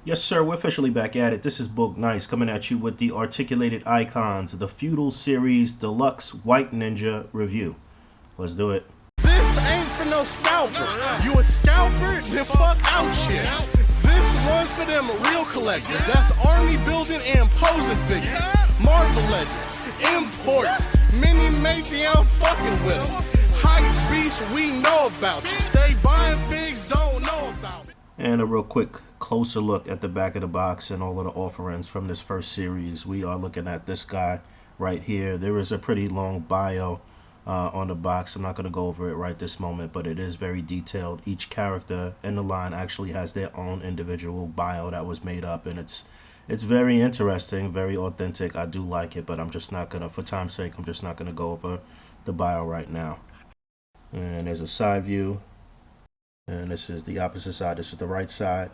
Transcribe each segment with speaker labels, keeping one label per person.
Speaker 1: Yes, sir, we're officially back at it. This is Book Nice coming at you with the Articulated Icons, the Feudal Series Deluxe White Ninja review. Let's do it.
Speaker 2: This ain't for no scalper. You a scalper? Then fuck out shit. This one's for them real collectors. That's army building and posing figures. Marvel Legends, imports, mini matey, I'm fucking with them. Hype beast, we know about you. Stay buying figs, don't know about it.
Speaker 1: And a real quick closer look at the back of the box and all of the offerings from this first series. We are looking at this guy right here. There is a pretty long bio on the box. I'm not going to go over it right this moment, but it is very detailed. Each character in the line actually has their own individual bio that was made up, and it's very interesting, very authentic. I do like it, but I'm just not going to, for time's sake, I'm just not going to go over the bio right now. And there's a side view. And this is the opposite side. This is the right side.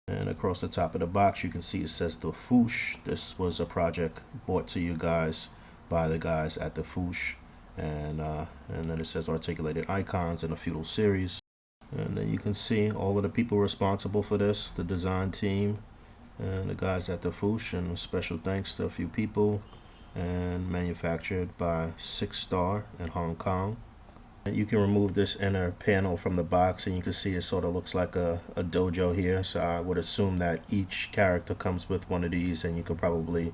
Speaker 1: And across the top of the box, you can see it says the Foosh. This was a project brought to you guys by the guys at the Foosh. And then it says Articulated Icons in the Feudal series. And then you can see all of the people responsible for this, the design team and the guys at the Foosh. And a special thanks to a few people. And manufactured by 6 Star in Hong Kong. You can remove this inner panel from the box and you can see it sort of looks like a dojo here. So I would assume that each character comes with one of these, and you could probably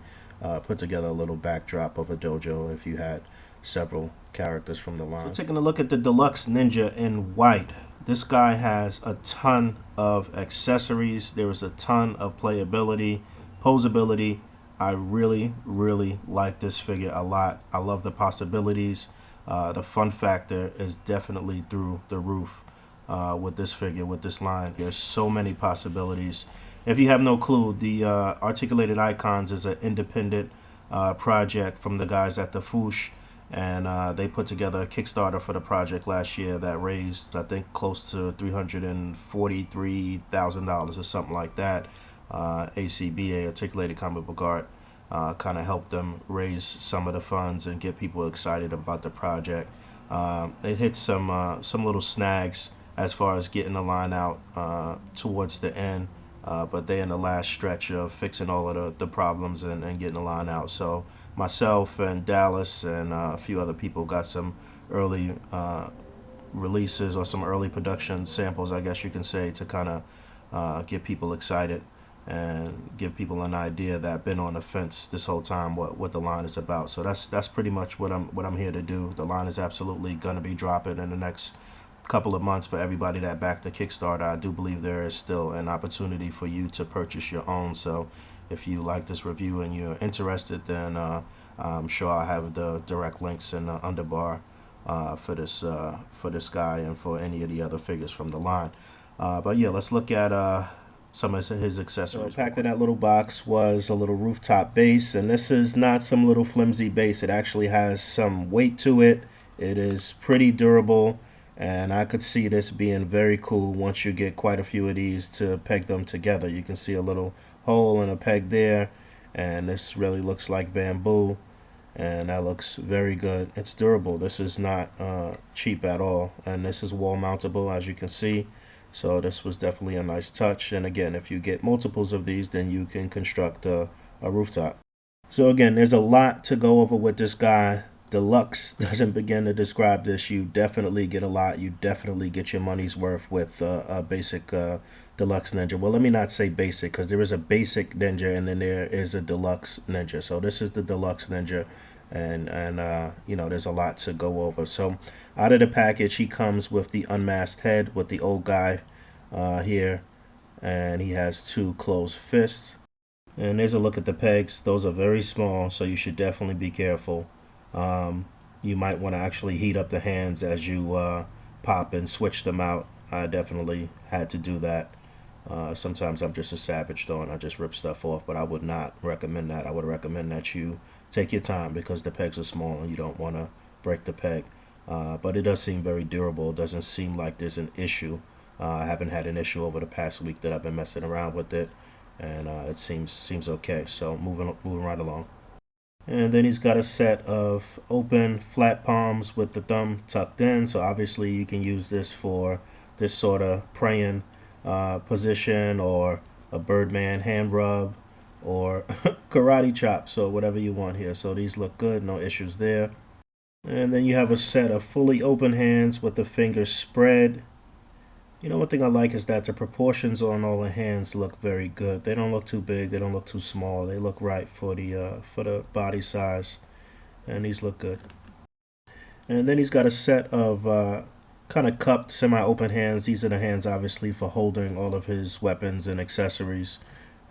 Speaker 1: put together a little backdrop of a dojo if you had several characters from the line. So taking a look at the Deluxe Ninja in white. This guy has a ton of accessories. There is a ton of playability, posability. I really, really like this figure a lot. I love the possibilities. The fun factor is definitely through the roof with this figure, with this line. There's so many possibilities. If you have no clue, the Articulated Icons is an independent project from the guys at the Foosh, and they put together a Kickstarter for the project last year that raised, I think, close to $343,000 or something like that. A.C.B.A, Articulated Comic Book Art, kind of help them raise some of the funds and get people excited about the project. It hit some little snags as far as getting the line out towards the end, but they're in the last stretch of fixing all of the problems and getting the line out. So myself and Dallas and a few other people got some early releases or some early production samples, I guess you can say, to kind of get people excited and give people an idea that been on the fence this whole time what the line is about. So that's pretty much what I'm here to do. The line is absolutely going to be dropping in the next couple of months for everybody that backed the Kickstarter. I do believe there is still an opportunity for you to purchase your own. So if you like this review and you're interested, then I'm sure I have the direct links in the underbar for this guy and for any of the other figures from the line. But yeah, let's look at some of his accessories. So packed in that little box was a little rooftop base, and this is not some little flimsy base. It actually has some weight to it. It is pretty durable, and I could see this being very cool once you get quite a few of these to peg them together. You can see a little hole and a peg there, and this really looks like bamboo, and that looks very good. It's durable. This is not cheap at all, and this is wall mountable, as you can see. So this was definitely a nice touch. And again, if you get multiples of these, then you can construct a rooftop. So again, there's a lot to go over with this guy. Deluxe doesn't begin to describe this. You definitely get a lot. You definitely get your money's worth with a basic Deluxe Ninja. Well, let me not say basic, because there is a basic Ninja and then there is a Deluxe Ninja. So this is the Deluxe Ninja. And you know, there's a lot to go over. So out of the package, he comes with the unmasked head with the old guy here, and he has 2 closed fists. And there's a look at the pegs. Those are very small, so you should definitely be careful. You might want to actually heat up the hands as you pop and switch them out. I definitely had to do that. Sometimes I'm just a savage though, and I just rip stuff off, but I would not recommend that. I would recommend that you take your time, because the pegs are small and you don't want to break the peg. But it does seem very durable. It doesn't seem like there's an issue. I haven't had an issue over the past week that I've been messing around with it, and it seems okay. So moving right along. And then he's got a set of open flat palms with the thumb tucked in. So obviously you can use this for this sort of praying position, or a Birdman hand rub or karate chop, so whatever you want here. So these look good, no issues there. And then you have a set of fully open hands with the fingers spread. You know, one thing I like is that the proportions on all the hands look very good. They don't look too big, they don't look too small. They look right for the body size, and these look good. And then he's got a set of kind of cupped, semi-open hands. These are the hands, obviously, for holding all of his weapons and accessories,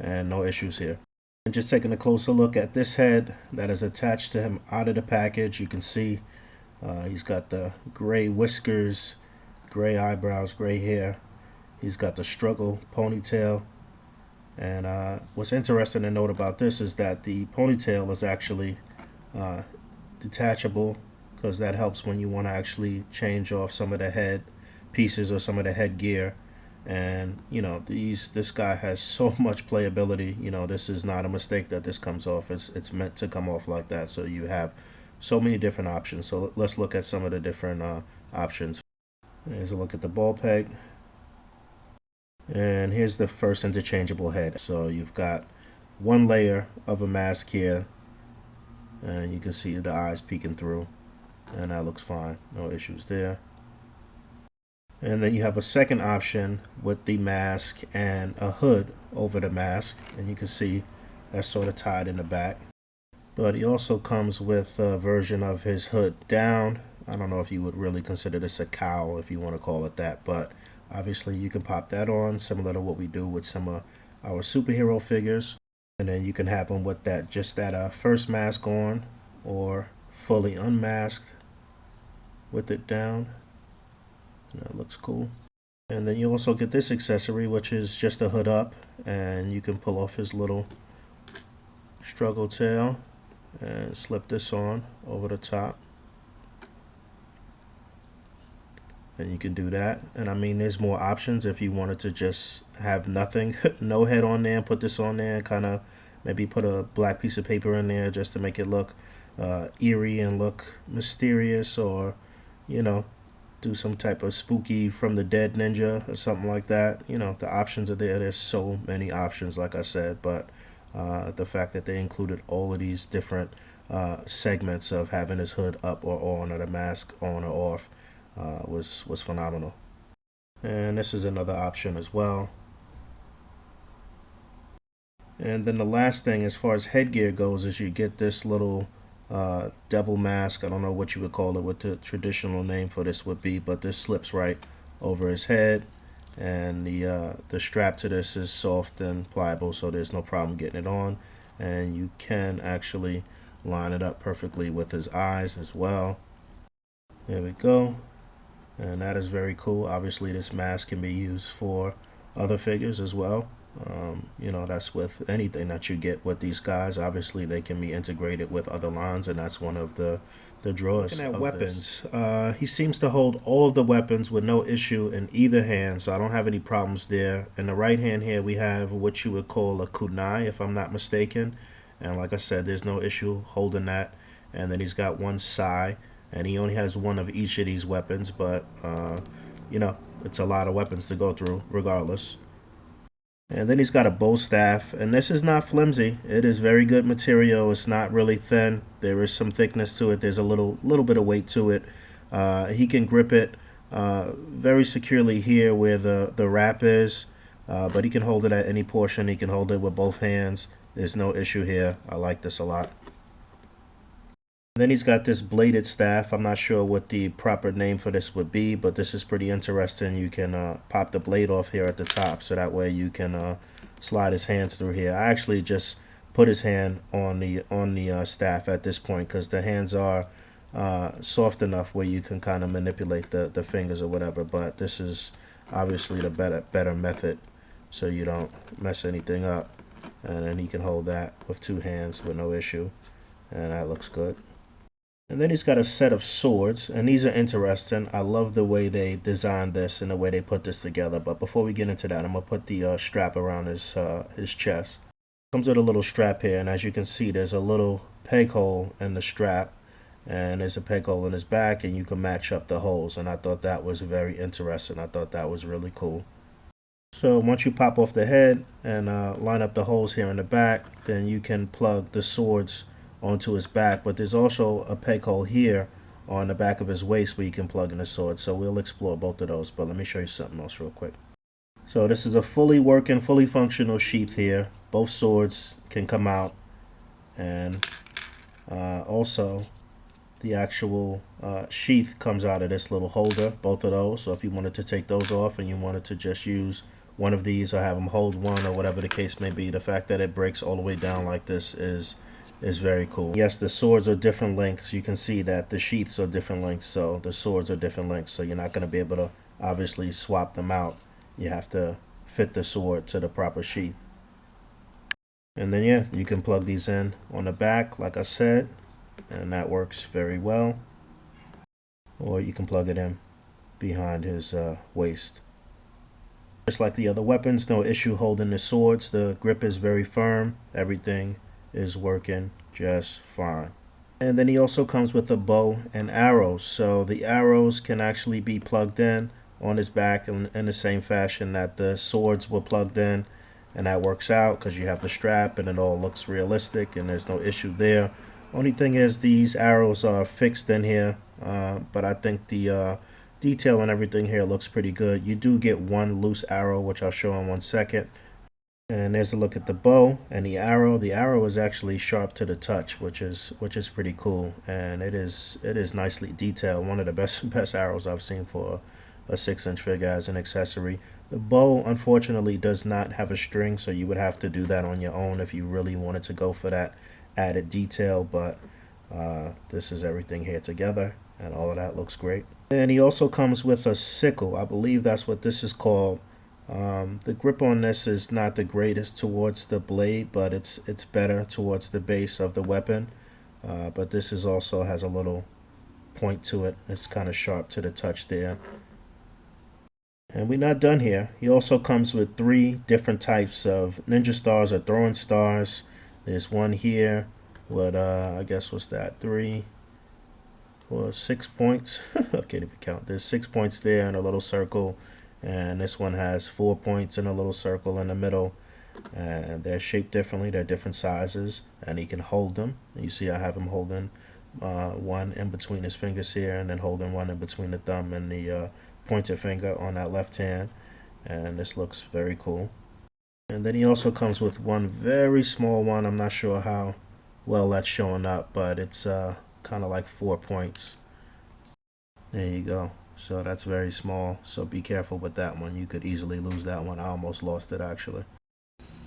Speaker 1: and no issues here. And just taking a closer look at this head that is attached to him out of the package, you can see he's got the gray whiskers, gray eyebrows, gray hair. He's got the struggle ponytail. And what's interesting to note about this is that the ponytail is actually detachable, because that helps when you want to actually change off some of the head pieces or some of the headgear. And you know, this guy has so much playability. You know, this is not a mistake that this comes off. It's meant to come off like that. So you have so many different options. So let's look at some of the different options. Here's a look at the ball peg. And here's the first interchangeable head. So you've got one layer of a mask here, and you can see the eyes peeking through, and that looks fine, no issues there. And then you have a second option with the mask and a hood over the mask, and you can see that's sort of tied in the back. But he also comes with a version of his hood down. I don't know if you would really consider this a cowl, if you want to call it that, but obviously you can pop that on, similar to what we do with some of our superhero figures. And then you can have them with that, just that first mask on, or fully unmasked with it down. And that looks cool. And then you also get this accessory, which is just a hood up, and you can pull off his little struggle tail and slip this on over the top. And you can do that. And I mean, there's more options if you wanted to just have nothing, no head on there, and put this on there and kind of maybe put a black piece of paper in there just to make it look eerie and look mysterious, or you know, do some type of spooky From the Dead ninja or something like that. You know, the options are there. There's so many options, like I said, but the fact that they included all of these different segments of having his hood up or on, or the mask on or off, was phenomenal. And this is another option as well. And then the last thing, as far as headgear goes, is you get this little devil mask. I don't know what you would call it, what the traditional name for this would be, but this slips right over his head, and the strap to this is soft and pliable, so there's no problem getting it on. And you can actually line it up perfectly with his eyes as well. There we go. And that is very cool. Obviously this mask can be used for other figures as well. You know, that's with anything that you get with these guys. Obviously they can be integrated with other lines, and that's one of the drawers. Looking at weapons, he seems to hold all of the weapons with no issue in either hand, so I don't have any problems there. In the right hand here we have what you would call a kunai, if I'm not mistaken, and like I said, there's no issue holding that. And then he's got one sai, and he only has one of each of these weapons, but you know, it's a lot of weapons to go through regardless. And then he's got a bow staff, and this is not flimsy. It is very good material. It's not really thin. There is some thickness to it. There's a little bit of weight to it. He can grip it very securely here where the wrap is, but he can hold it at any portion. He can hold it with both hands. There's no issue here. I like this a lot. Then he's got this bladed staff. I'm not sure what the proper name for this would be, but this is pretty interesting. You can pop the blade off here at the top, so that way you can slide his hands through here. I actually just put his hand on the staff at this point, because the hands are soft enough where you can kind of manipulate the fingers or whatever. But this is obviously the better method, so you don't mess anything up. And then he can hold that with two hands with no issue, and that looks good. And then he's got a set of swords, and these are interesting. I love the way they designed this and the way they put this together. But before we get into that, I'm gonna put the strap around his chest. Comes with a little strap here, and as you can see, there's a little peg hole in the strap, and there's a peg hole in his back, and you can match up the holes. And I thought that was very interesting. I thought that was really cool. So once you pop off the head and line up the holes here in the back, then you can plug the swords onto his back. But there's also a peg hole here on the back of his waist where you can plug in the sword. So we'll explore both of those, but let me show you something else real quick. So this is a fully working, fully functional sheath here. Both swords can come out, and also the actual sheath comes out of this little holder, both of those. So if you wanted to take those off and you wanted to just use one of these or have them hold one or whatever the case may be, the fact that it breaks all the way down like this is very cool. Yes, the swords are different lengths. You can see that the sheaths are different lengths, so the swords are different lengths. So you're not going to be able to obviously swap them out. You have to fit the sword to the proper sheath. And then yeah, you can plug these in on the back like I said, and that works very well. Or you can plug it in behind his waist. Just like the other weapons, no issue holding the swords. The grip is very firm. Everything is working just fine. And then he also comes with a bow and arrows. So the arrows can actually be plugged in on his back in the same fashion that the swords were plugged in. And that works out because you have the strap and it all looks realistic and there's no issue there. Only thing is these arrows are fixed in here, but I think the detail and everything here looks pretty good. You do get one loose arrow, which I'll show in 1 second. And there's a look at the bow and the arrow. The arrow is actually sharp to the touch, which is pretty cool, and it is nicely detailed. One of the best arrows I've seen for a 6-inch figure as an accessory. The bow unfortunately does not have a string, so you would have to do that on your own if you really wanted to go for that added detail, but this is everything here together and all of that looks great. And he also comes with a sickle. I believe that's what this is called. The grip on this is not the greatest towards the blade, but it's better towards the base of the weapon. But this is also has a little point to it. It's kind of sharp to the touch there. And we're not done here. He also comes with 3 different types of ninja stars or throwing stars. There's one here with I guess what's that, 3 or 6 points. I can't even count. There's 6 points there in a little circle, and this one has 4 points in a little circle in the middle, and they're shaped differently. They're different sizes, and he can hold them. You see I have him holding one in between his fingers here, and then holding one in between the thumb and the pointer finger on that left hand, and this looks very cool. And then he also comes with one very small one. I'm not sure how well that's showing up, but it's kind of like 4 points. There you go. So that's very small, so be careful with that one. You could easily lose that one. I almost lost it actually.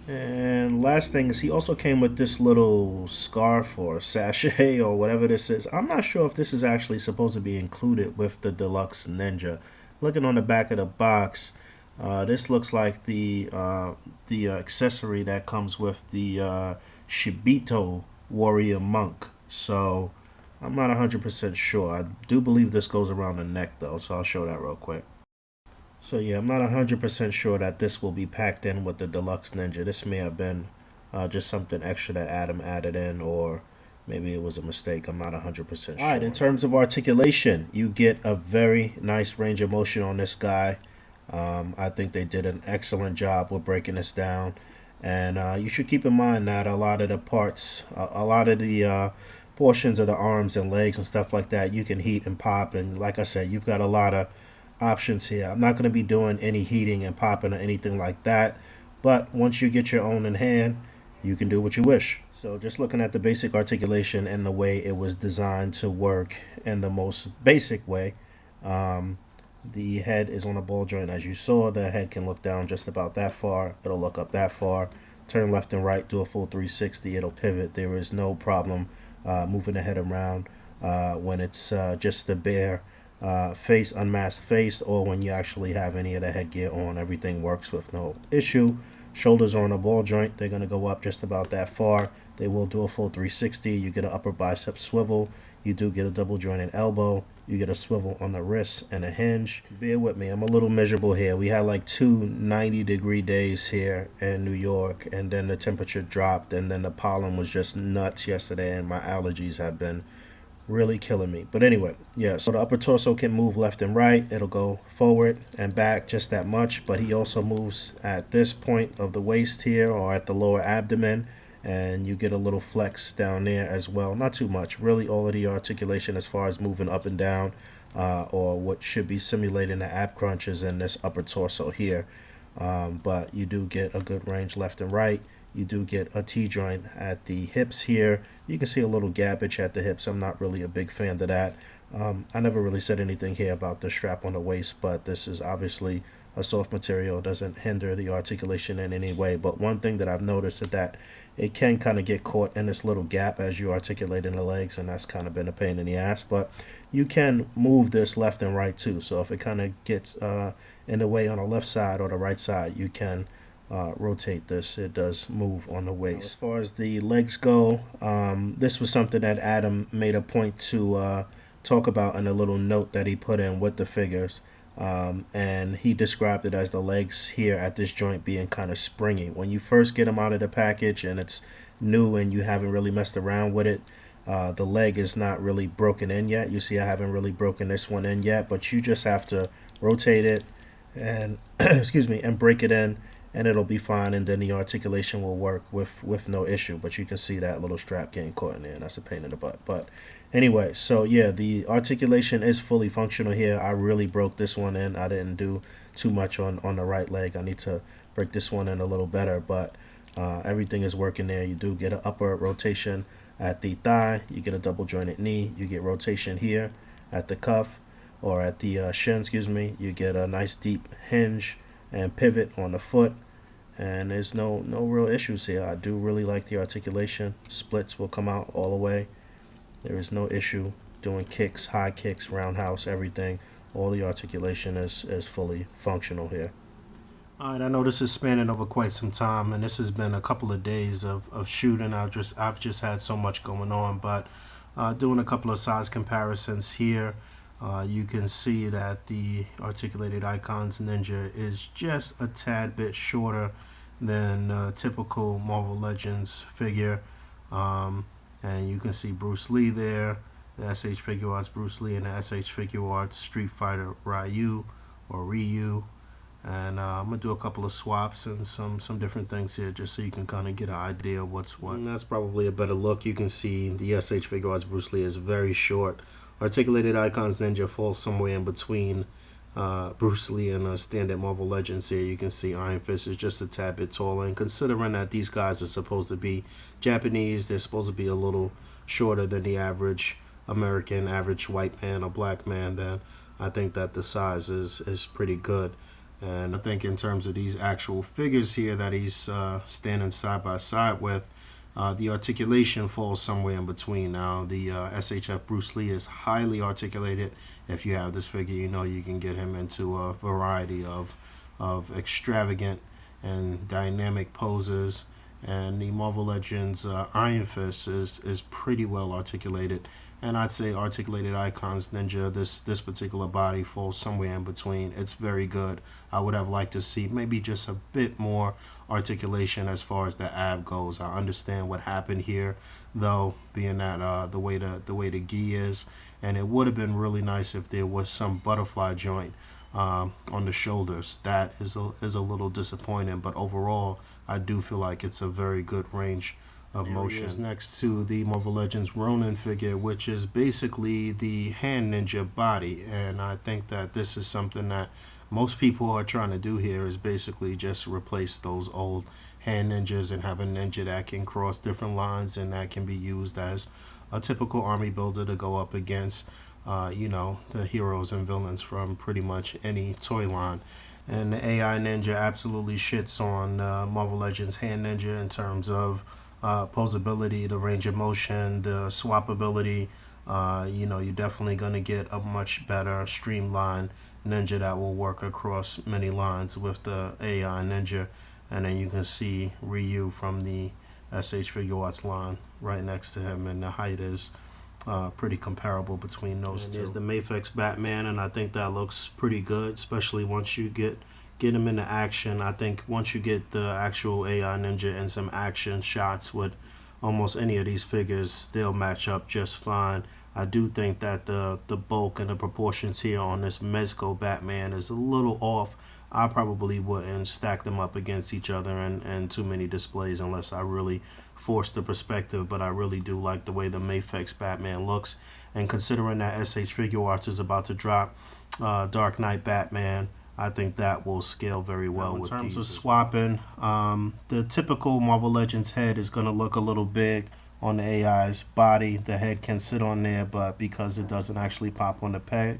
Speaker 1: And last thing is he also came with this little scarf or sachet or whatever this is. I'm not sure if this is actually supposed to be included with the Deluxe Ninja. Looking on the back of the box, this looks like the accessory that comes with the Shibito Warrior Monk. So I'm not 100% sure. I do believe this goes around the neck though, so I'll show that real quick. So yeah, I'm not 100% sure that this will be packed in with the Deluxe Ninja. This may have been just something extra that Adam added in, or maybe it was a mistake. I'm not 100% sure. Alright, in terms of articulation, you get a very nice range of motion on this guy. I think they did an excellent job with breaking this down. And you should keep in mind that a lot of the parts, a lot of the portions of the arms and legs and stuff like that, you can heat and pop. And like I said, you've got a lot of options here. I'm not going to be doing any heating and popping or anything like that. But once you get your own in hand, you can do what you wish. So just looking at the basic articulation and the way it was designed to work in the most basic way, the head is on a ball joint. As you saw, the head can look down just about that far. It'll look up that far. Turn left and right, do a full 360. It'll pivot. There is no problem moving the head around when it's just the bare face, unmasked face, or when you actually have any of the headgear on. Everything works with no issue. Shoulders are on a ball joint. They're going to go up just about that far. They will do a full 360. You get an upper bicep swivel. You do get a double jointed elbow. You get a swivel on the wrist and a hinge. Bear with me, I'm a little miserable here. We had like 2 90-degree days here in New York, and then the temperature dropped, and then the pollen was just nuts yesterday, and my allergies have been really killing me. But anyway, yeah, so the upper torso can move left and right. It'll go forward and back just that much, but he also moves at this point of the waist here or at the lower abdomen, and you get a little flex down there as well. Not too much. Really, all of the articulation as far as moving up and down, or what should be simulating the ab crunches in this upper torso here. But you do get a good range left and right. You do get a T-joint at the hips here. You can see a little gappage at the hips. I'm not really a big fan of that. I never really said anything here about the strap on the waist, but this is obviously a soft material. It doesn't hinder the articulation in any way. But one thing that I've noticed is that it can kind of get caught in this little gap as you articulate in the legs, and that's kind of been a pain in the ass. But you can move this left and right too. So if it kind of gets in the way on the left side or the right side, you can rotate this. It does move on the waist. As far as the legs go, this was something that Adam made a point to talk about in a little note that he put in with the figures. And he described it as the legs here at this joint being kind of springy. When you first get them out of the package and it's new and you haven't really messed around with it, the leg is not really broken in yet. You see I haven't really broken this one in yet, but you just have to rotate it and excuse me, and break it in, and it'll be fine, and then the articulation will work with no issue. But you can see that little strap getting caught in there, and that's a pain in the butt. But anyway, so yeah, the articulation is fully functional here. I really broke this one in. I didn't do too much on the right leg. I need to break this one in a little better, but everything is working there. You do get an upper rotation at the thigh. You get a double jointed knee. You get rotation here at the cuff, or at the shin, excuse me. You get a nice deep hinge and pivot on the foot, and there's no real issues here. I do really like the articulation. Splits will come out all the way. There is no issue doing kicks, high kicks, roundhouse, everything. All the articulation is fully functional here. Alright, I know this is spanning over quite some time, and this has been a couple of days of shooting. I've just had so much going on, but doing a couple of size comparisons here. You can see that the articulated Icons Ninja is just a tad bit shorter than a typical Marvel Legends figure. And you can see Bruce Lee there, the SH Figure Arts Bruce Lee, and the SH Figure Arts Street Fighter Ryu. And I'm going to do a couple of swaps and some different things here just so you can kind of get an idea of what's what. And that's probably a better look. You can see the SH Figure Arts Bruce Lee is very short. Articulated Icons Ninja falls somewhere in between Bruce Lee and a standard Marvel Legends here. You can see Iron Fist is just a tad bit taller. And considering that these guys are supposed to be Japanese, they're supposed to be a little shorter than the average American, average white man or black man, then I think that the size is pretty good. And I think in terms of these actual figures here that he's standing side by side with, the articulation falls somewhere in between. Now, the SHF Bruce Lee is highly articulated. If you have this figure, you know you can get him into a variety of extravagant and dynamic poses. And the Marvel Legends Iron Fist is pretty well articulated. And I'd say Articulated Icons Ninja, this particular body falls somewhere in between. It's very good. I would have liked to see maybe just a bit more articulation as far as the ab goes. I understand what happened here, though, being that the way the gi is, and it would have been really nice if there was some butterfly joint on the shoulders. That is a little disappointing, but overall, I do feel like it's a very good range of motion. Next to the Marvel Legends Ronin figure, which is basically the hand ninja body, and I think that this is something that most people are trying to do here, is basically just replace those old hand ninjas and have a ninja that can cross different lines and that can be used as a typical army builder to go up against the heroes and villains from pretty much any toy line. And the AI Ninja absolutely shits on Marvel Legends Hand Ninja in terms of posability, the range of motion, the swappability. You're definitely going to get a much better streamlined ninja that will work across many lines with the AI Ninja. And then you can see Ryu from the SH Figure Arts line right next to him, and the height is pretty comparable between those two. There's the Mafex Batman, and I think that looks pretty good, especially once you get him into action. I think once you get the actual AI Ninja in some action shots with almost any of these figures, they'll match up just fine. I do think that the bulk and the proportions here on this Mezco Batman is a little off. I probably wouldn't stack them up against each other in too many displays unless I really force the perspective, but I really do like the way the Mafex Batman looks. And considering that SH Figure Arts is about to drop Dark Knight Batman, I think that will scale very well with these. In terms of swapping, the typical Marvel Legends head is going to look a little big on the AI's body. The head can sit on there, but because it doesn't actually pop on the peg,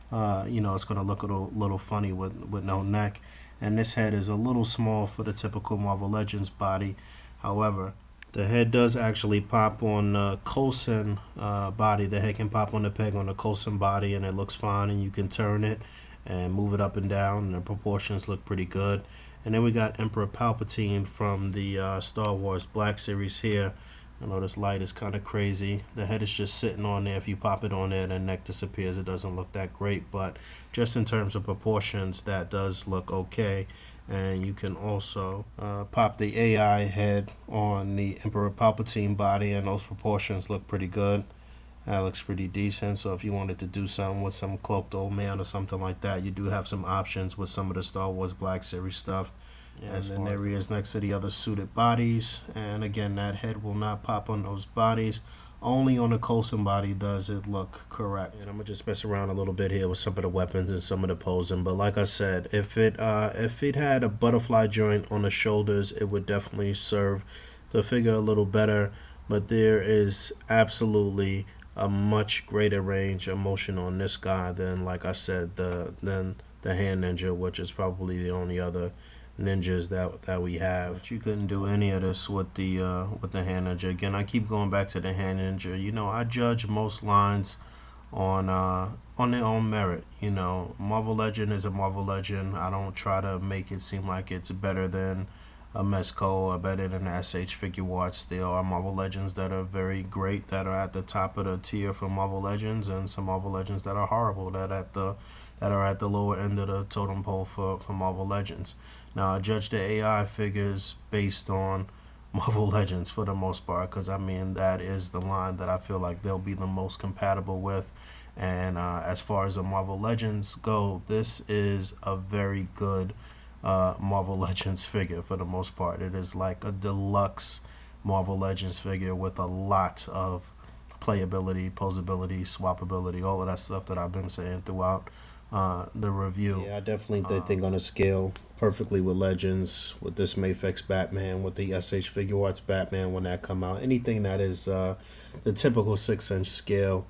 Speaker 1: it's going to look a little funny with no neck. And this head is a little small for the typical Marvel Legends body. However, the head does actually pop on the Coulson body. The head can pop on the peg on the Coulson body, and it looks fine, and you can turn it and move it up and down, and the proportions look pretty good. And then we got Emperor Palpatine from the Star Wars Black Series here. I know this light is kind of crazy. The head is just sitting on there. If you pop it on there, the neck disappears. It doesn't look that great, but just in terms of proportions, that does look okay. And you can also pop the AI head on the Emperor Palpatine body, and those proportions look pretty good. That looks pretty decent. So if you wanted to do something with some cloaked old man or something like that, you do have some options with some of the Star Wars Black Series stuff. And then there he is next to the other suited bodies. And again, that head will not pop on those bodies. Only on the Coulson body does it look correct. And I'm going to just mess around a little bit here with some of the weapons and some of the posing. But like I said, if it had a butterfly joint on the shoulders, it would definitely serve the figure a little better. But there is absolutely a much greater range of motion on this guy than, like I said, than the Hand Ninja, which is probably the only other ninjas that we have. But you couldn't do any of this with the Hand Ninja. Again, I keep going back to the Hand Ninja. I judge most lines on their own merit. Marvel Legend is a Marvel Legend. I don't try to make it seem like it's better than a Mezco or better than SH Figure Arts. There are Marvel Legends that are very great, that are at the top of the tier for Marvel Legends, and some Marvel Legends that are horrible, that are at the lower end of the totem pole for Marvel Legends. Now, I judge the AI figures based on Marvel Legends for the most part, because that is the line that I feel like they'll be the most compatible with. And as far as the Marvel Legends go, this is a very good Marvel Legends figure for the most part. It is like a deluxe Marvel Legends figure with a lot of playability, posability, swappability, all of that stuff that I've been saying throughout the review. Yeah, I definitely think they're going to scale perfectly with Legends, with this Mafex Batman, with the SH Figure Arts Batman when that come out. Anything that is the typical 6-inch scale.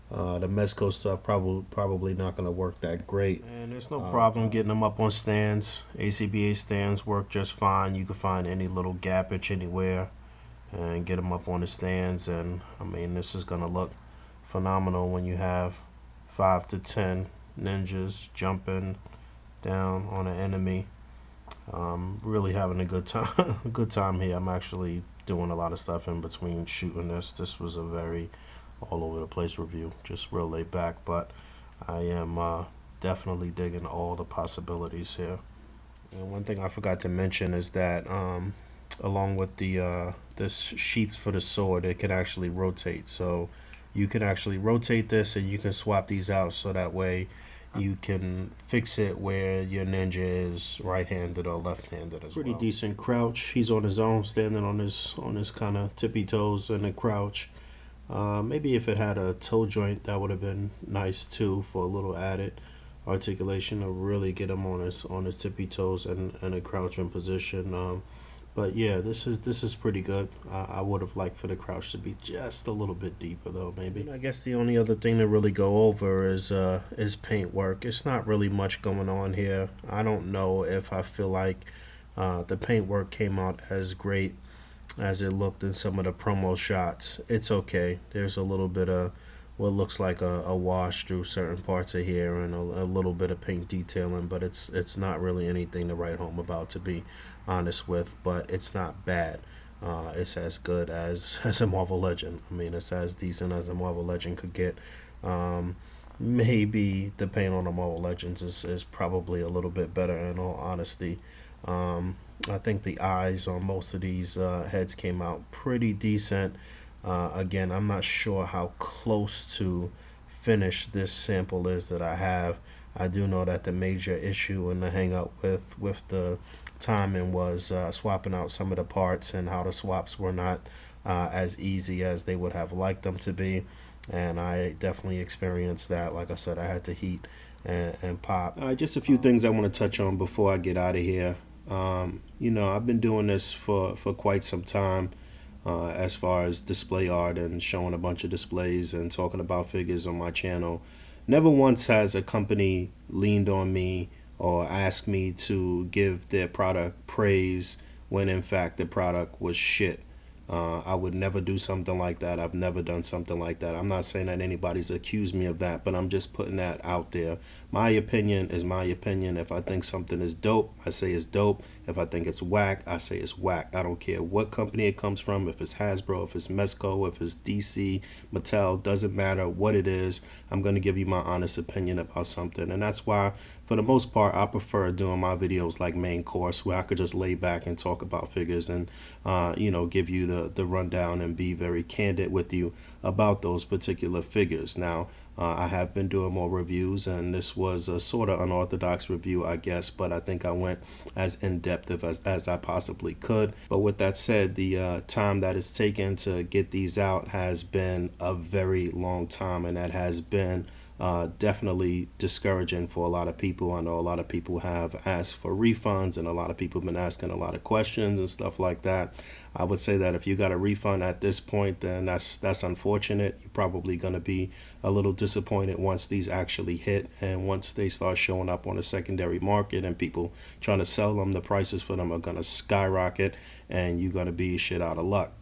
Speaker 1: The Mezco stuff probably not going to work that great. And there's no problem getting them up on stands. A.C.B.A. stands work just fine. You can find any little gappage anywhere and get them up on the stands. And this is going to look phenomenal when you have 5 to 10 ninjas jumping down on an enemy. Really having a good time here. I'm actually doing a lot of stuff in between shooting this. This was a very all over the place review, just real laid back, but I am definitely digging all the possibilities here. And one thing I forgot to mention is that along with the this sheath for the sword, it can actually rotate. So you can actually rotate this, and you can swap these out, so that way you can fix it where your ninja is right-handed or left-handed as well. Pretty decent crouch. He's on his own, standing on his kind of tippy toes in a crouch. Maybe if it had a toe joint, that would have been nice too, for a little added articulation to really get him on his tippy toes and a crouching position. But yeah, this is pretty good. I would have liked for the crouch to be just a little bit deeper though, maybe. I guess the only other thing to really go over is paint work. It's not really much going on here. I don't know if I feel like the paint work came out as great as it looked in some of the promo shots. It's okay. There's a little bit of what looks like a wash through certain parts of here, and a little bit of paint detailing, but it's not really anything to write home about, to be honest with. But it's not bad. It's as good as a Marvel Legend. It's as decent as a Marvel Legend could get. Maybe the paint on the Marvel Legends is probably a little bit better, in all honesty. I think the eyes on most of these heads came out pretty decent. Again, I'm not sure how close to finished this sample is that I have. I do know that the major issue and the hang up with the timing was swapping out some of the parts, and how the swaps were not as easy as they would have liked them to be. And I definitely experienced that. Like I said, I had to heat and pop. Just a few things I want to touch on before I get out of here. I've been doing this for quite some time, as far as display art and showing a bunch of displays and talking about figures on my channel. Never once has a company leaned on me or asked me to give their product praise when in fact the product was shit. I would never do something like that. I've never done something like that. I'm not saying that anybody's accused me of that, but I'm just putting that out there. My opinion is my opinion. If I think something is dope, I say it's dope. If I think it's whack, I say it's whack. I don't care what company it comes from, if it's Hasbro, if it's Mezco, if it's DC, Mattel, doesn't matter what it is. I'm going to give you my honest opinion about something. And that's why, for the most part, I prefer doing my videos like Main Course, where I could just lay back and talk about figures and, give you the rundown and be very candid with you about those particular figures. Now, I have been doing more reviews, and this was a sort of unorthodox review, I guess, but I think I went as in-depth as I possibly could. But with that said, the time that it's taken to get these out has been a very long time, and that has been definitely discouraging for a lot of people. I know a lot of people have asked for refunds, and a lot of people have been asking a lot of questions and stuff like that. I would say that if you got a refund at this point, then that's unfortunate. You're probably going to be a little disappointed once these actually hit, and once they start showing up on the secondary market and people trying to sell them, the prices for them are going to skyrocket, and you're going to be shit out of luck.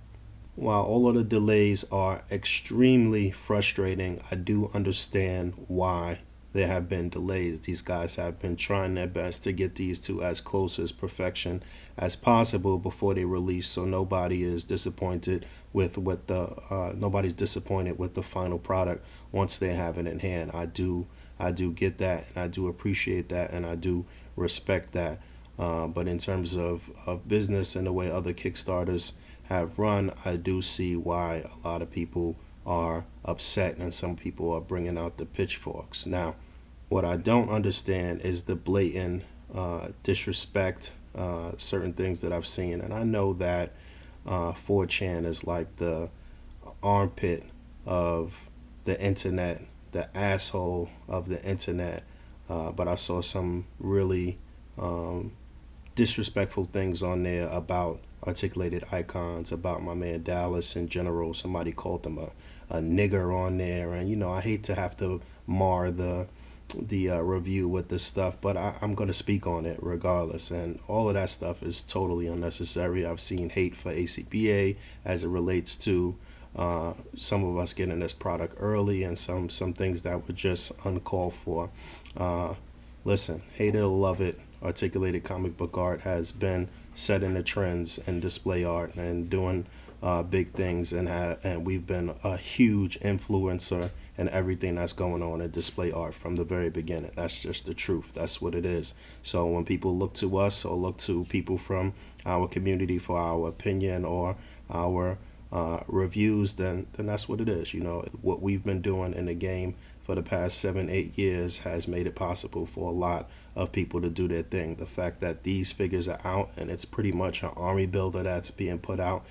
Speaker 1: While all of the delays are extremely frustrating, I do understand why there have been delays. These guys have been trying their best to get these to as close as perfection as possible before they release, so nobody is disappointed with nobody's disappointed with the final product once they have it in hand. I do get that, and I do appreciate that, and I do respect that. But in terms of business and the way other Kickstarters have run, I do see why a lot of people are upset, and some people are bringing out the pitchforks. Now, what I don't understand is the blatant disrespect, certain things that I've seen. And I know that 4chan is like the armpit of the internet, the asshole of the internet. But I saw some really disrespectful things on there about articulated icons, about my man Dallas in general. Somebody called him a nigger on there, and I hate to have to mar the review with this stuff, but I'm going to speak on it regardless, and all of that stuff is totally unnecessary. I've seen hate for A.C.B.A. as it relates to some of us getting this product early, and some things that were just uncalled for. Listen, hate it or love it, articulated comic book art has been setting the trends in display art and doing big things, and we've been a huge influencer in everything that's going on in display art from the very beginning. That's just the truth. That's what it is. So when people look to us or look to people from our community for our opinion or our reviews, then that's what it is. What we've been doing in the game for the past 7-8 years has made it possible for a lot of people to do their thing. The fact that these figures are out and it's pretty much an army builder that's being put out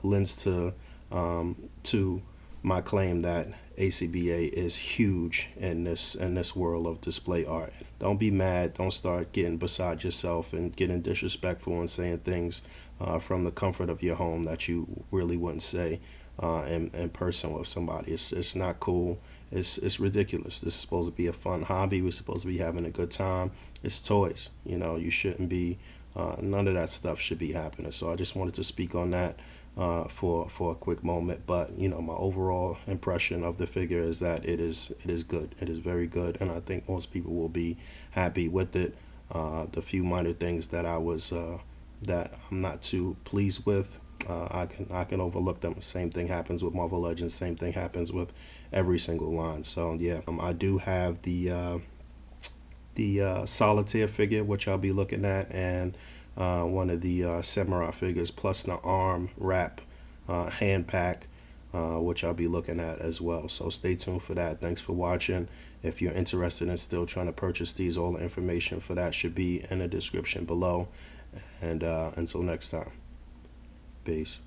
Speaker 1: lends to my claim that A.C.B.A. is huge in this world of display art. Don't be mad. Don't start getting beside yourself and getting disrespectful and saying things from the comfort of your home that you really wouldn't say in person with somebody. It's not cool. It's ridiculous. This is supposed to be a fun hobby. We're supposed to be having a good time. It's toys. You shouldn't be. None of that stuff should be happening. So I just wanted to speak on that for a quick moment. But my overall impression of the figure is that it is good. It is very good, and I think most people will be happy with it. The few minor things that that I'm not too pleased with, I can overlook them. Same thing happens with Marvel Legends. Same thing happens with every single line. So yeah, I do have the solitaire figure, which I'll be looking at, and one of the samurai figures, plus the arm wrap hand pack, which I'll be looking at as well. So stay tuned for that. Thanks for watching. If you're interested in still trying to purchase these, all the information for that should be in the description below. And until next time, peace.